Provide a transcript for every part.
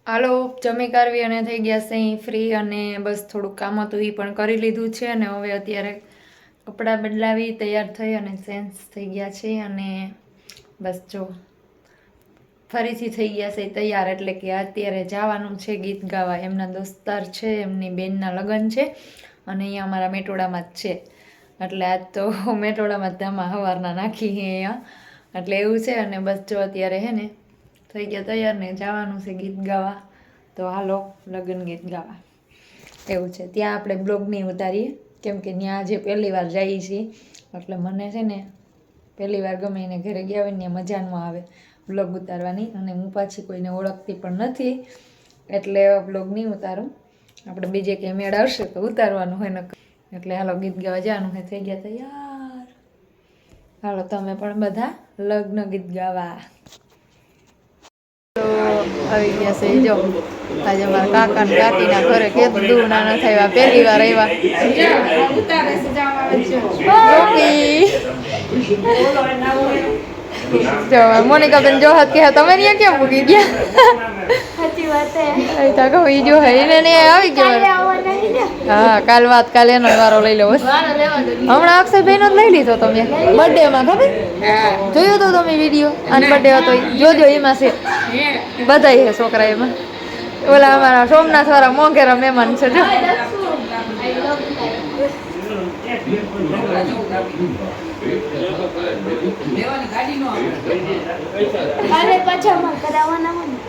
હાલો જમી કારવી અને થઈ ગયા છે ફ્રી અને બસ થોડુંક કામ હતું એ પણ કરી લીધું છે અને હવે અત્યારે કપડાં બદલાવી તૈયાર થઈ અને ચેન્જ થઈ ગયા છે અને બસ જો ફરીથી થઈ ગયા છે તૈયાર એટલે કે અત્યારે જવાનું છે ગીત ગાવા એમના દોસ્તાર છે એમની બેનના લગ્ન છે અને અહીંયા અમારા મેટોડામાં જ છે એટલે આજ તો મેટોડામાં જ ધામા સવારના નાખી અહીંયા એટલે એવું છે અને બસ જો અત્યારે હે ને થઈ ગયા તૈયાર ને જવાનું છે ગીત ગાવા તો હાલો લગ્ન ગીત ગાવા એવું છે ત્યાં આપણે બ્લોગ નહીં ઉતારીએ કેમ કે ત્યાં આજે પહેલી વાર જઈએ છીએ એટલે મને છે ને પહેલી વાર ગમે એને ઘરે ગયા હોય ને મજા ન આવે બ્લોગ ઉતારવાની અને હું પાછી કોઈને ઓળખતી પણ નથી એટલે બ્લોગ નહીં ઉતારું આપણે બીજે કે મેળ આવશે તો ઉતારવાનું હોય ને એટલે હાલો ગીત ગાવા જવાનું હોય થઈ ગયા તૈયાર હાલો તમે પણ બધા લગ્ન ગીત ગાવા આવી ગયા છે જો આજે મારા કાકા ને કાકીના ઘરે કેટલું નાના થયા પહેલી વાર આવ્યા જો મોનિકા બેન જો હાથ કે તમે અહીંયા કેમ મૂકી ગયા જો હે એને આવી ગયો હા કાલે એનો વારો લઈ લો હમણાં અક્ષયભાઈ નો જ લઈ લીધો તમે બર્થડે માં ખબર જોયો તો તમે વિડીયો અને બર્થડે હતો જોજો એમાં છે બધાય છે છોકરા એમાં ઓલા અમારા સોમનાથ વાળા મોંઘેરા મહેમાન છે જો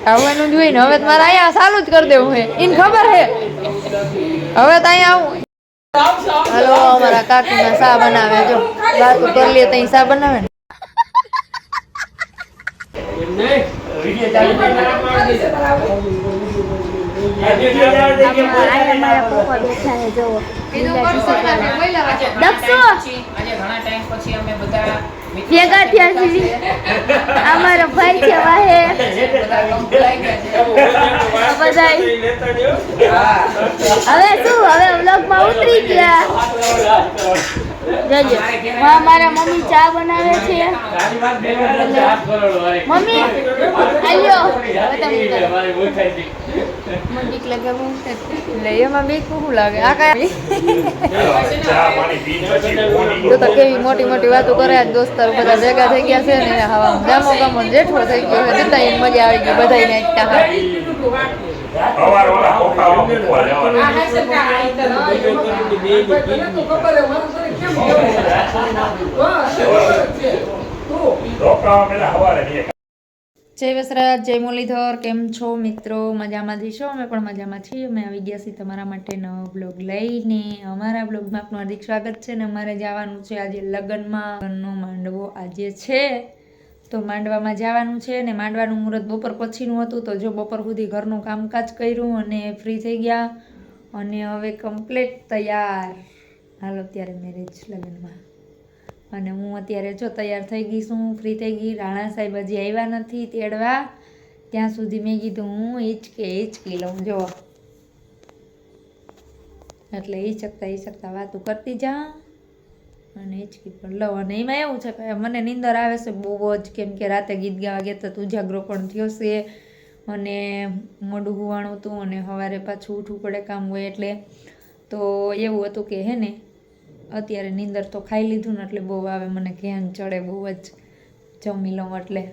આવવાનું જોઈ ને હવે મારે અહીંયા ચાલુ જ કરી દેવું હે એને ખબર હે હવે તો અહીંયા આવું હલો અમારા કાકીના શા બનાવે જો વાતો કરી લે તઈ શા બનાવે ને ભેગા થયા છે અમારો ભાઈ છે વાહે બધા હવે શું હવે વ્લોગમાં ઉતરી ગયા જોજો હા મારા મમ્મી ચા બનાવે છે મમ્મી આલ્યો બીક લાગે એટલે એમાં બીક શું લાગે આ કઈ તો કેવી મોટી મોટી વાતો કરે દોસ્તાર બધા ભેગા થઈ ગયા છે ને હવા જામો ગામો જેઠો થઈ ગયો છે જતા એને મજા આવી ગઈ બધાને જય વસરાજ જય મુરલીધર કેમ છો મિત્રો મજામાંથી છો અમે પણ મજામાં છીએ અમે આવી ગયા છીએ તમારા માટે નવો બ્લોગ લઈને અમારા બ્લોગમાં આપનું હાર્દિક સ્વાગત છે ને અમારે જવાનું છે આજે લગ્નનો માંડવો આજે છે તો માંડવામાં જવાનું છે ને માંડવાનું મુહૂર્ત બપોર પછીનું હતું તો જો બપોર સુધી ઘરનું કામકાજ કર્યું અને ફ્રી થઈ ગયા અને હવે કમ્પ્લીટ તૈયાર હાલો અત્યારે મેરેજ લગ્નમાં અને હું અત્યારે જો તૈયાર થઈ ગઈ છું ફ્રી થઈ ગઈ રાણા સાહેબ હજી આવ્યા નથી તેડવા ત્યાં સુધી મેં કીધું હું હિચકી લઉં જો એટલે હિચકતા વાતો કરતી જા અને હિચકી પણ લઉં અને એમાં એવું છે કે મને નીંદર આવે છે બહુ જ કેમ કે રાતે ગીત ગાવા ગયા તો ઉજાગરો પણ થયો છે અને મોઢું હુવાણું હતું અને સવારે પાછું ઉઠવું પડે કામ હોય એટલે તો એવું હતું કે હે ને અત્યારે નીંદર તો ખાઈ લીધું ને એટલે બહુ આવે મને ધ્યાન ચડે બહુ જ જમી લઉં એટલે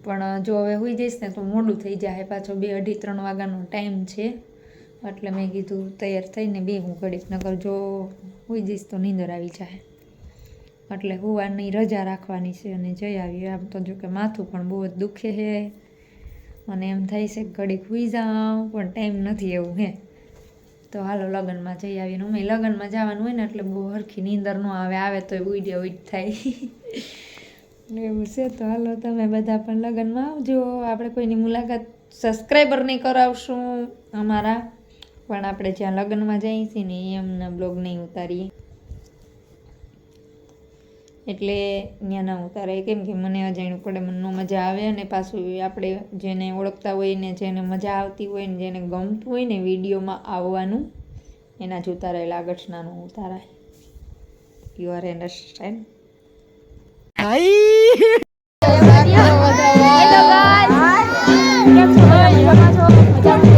પણ જો હવે હોઈ જઈશ ને તો મોડું થઈ જાય પાછો 2-2:30-3 વાગ્યાનો ટાઈમ છે એટલે મેં કીધું તૈયાર થઈને હું ઘડીક નકર જો હોઈ જઈશ તો નીંદર આવી જાય એટલે હોવાની રજા રાખવાની છે અને જઈ આવી આમ તો જો કે માથું પણ બહુ જ દુખે છે અને એમ થાય છે ઘડીક હોઈ જાઉં પણ ટાઈમ નથી એવું હે તો હાલો લગ્નમાં જઈ આવીને અમે લગ્નમાં જવાનું હોય ને એટલે બહુ હરખી નીંદર ન આવે તો ઉઈડ થાય એવું છે તો હાલો તમે બધા પણ લગ્નમાં આવજો આપણે કોઈની મુલાકાત સબસ્ક્રાઈબર નહીં કરાવશું અમારા પણ આપણે જ્યાં લગ્નમાં જઈએ છીએ ને એમના બ્લોગ નહીં ઉતારીએ એટલે ત્યાં ના ઉતારે કેમ કે મને અજાણ્યું પડે મને મજા આવે અને પાછું આપણે જેને ઓળખતા હોય ને જેને મજા આવતી હોય ને જેને ગમતું હોય ને વિડીયોમાં આવવાનું એના જ ઉતારેલા ગઠનાનું ઉતારાય you are understand hello guys કેમ છો મજામાં છો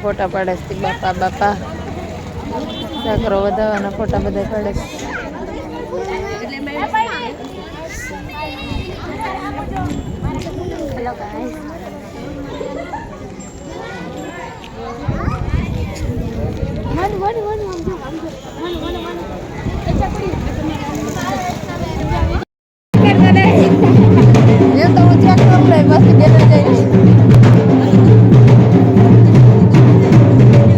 ફોટા પાડે છે બાપા બાપા સાકરો વધારવાના ફોટા બધા પાડે છે. Hello guys. એમ તો હું ચેક કરી લઈ પછી ઘેરે જઈને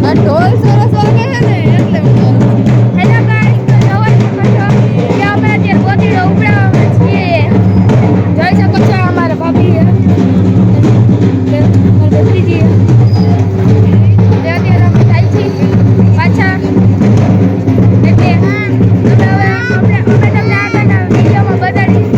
આ ઢોલ સરસ વાગે છે ને એટલે હું કરું. હેલો ગાઈસ, તો જોઈ શકો છો કે અમે અત્યારે ગોદડીઓ ઉપડાવવામાં છીએ. જોઈ શકો છો અમારા ભાભી મારી ભત્રીજી તે અત્યારે અમે જાય છીએ પાછા. એટલે અમે તમને આગળના વિડીયોમાં બતાડીશું.